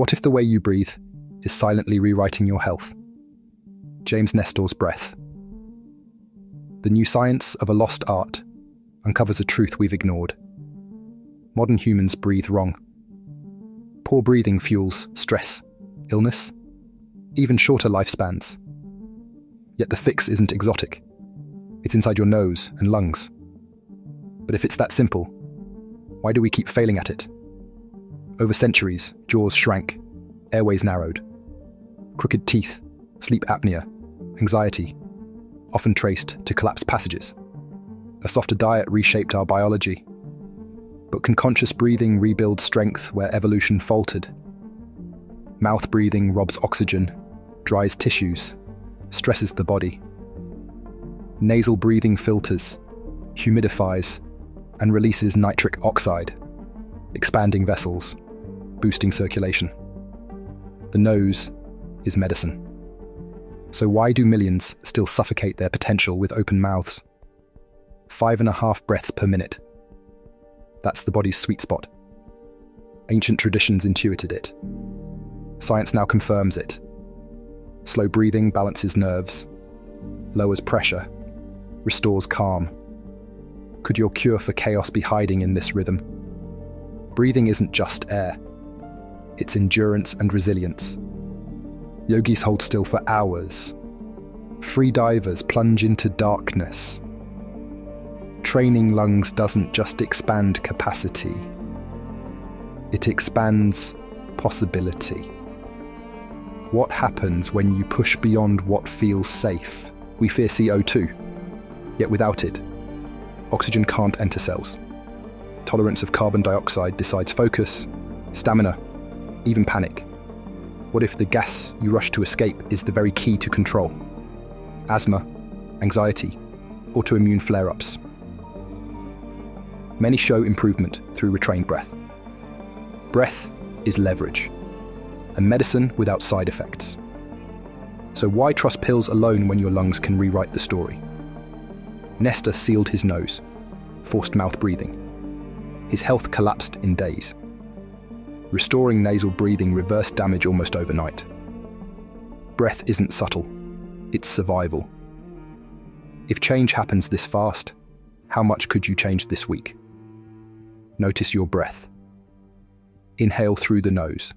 What if the way you breathe is silently rewriting your health? James Nestor's breath. The new science of a lost art uncovers a truth we've ignored. Modern humans breathe wrong. Poor breathing fuels stress, illness, even shorter lifespans. Yet the fix isn't exotic. It's inside your nose and lungs. But if it's that simple, why do we keep failing at it? Over centuries, jaws shrank, airways narrowed. Crooked teeth, sleep apnea, anxiety, often traced to collapsed passages. A softer diet reshaped our biology. But can conscious breathing rebuild strength where evolution faltered? Mouth breathing robs oxygen, dries tissues, stresses the body. Nasal breathing filters, humidifies, and releases nitric oxide, expanding vessels, boosting circulation. The nose is medicine. So why do millions still suffocate their potential with open mouths? 5.5 breaths per minute. That's the body's sweet spot. Ancient traditions intuited it. Science now confirms it. Slow breathing balances nerves, lowers pressure, restores calm. Could your cure for chaos be hiding in this rhythm? Breathing isn't just air. It's endurance and resilience. Yogis hold still for hours. Free divers plunge into darkness. Training lungs doesn't just expand capacity. It expands possibility. What happens when you push beyond what feels safe? We fear CO2, yet without it, oxygen can't enter cells. Tolerance of carbon dioxide decides focus, stamina, even panic. What if the gas you rush to escape is the very key to control? Asthma, anxiety, autoimmune flare-ups. Many show improvement through retrained breath. Breath is leverage, a medicine without side effects. So why trust pills alone when your lungs can rewrite the story? Nestor sealed his nose, forced mouth breathing. His health collapsed in days. Restoring nasal breathing reversed damage almost overnight. Breath isn't subtle, it's survival. If change happens this fast, how much could you change this week? Notice your breath. Inhale through the nose.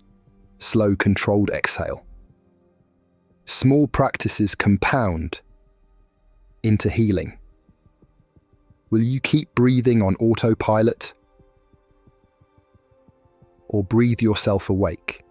Slow, controlled exhale. Small practices compound into healing. Will you keep breathing on autopilot or breathe yourself awake?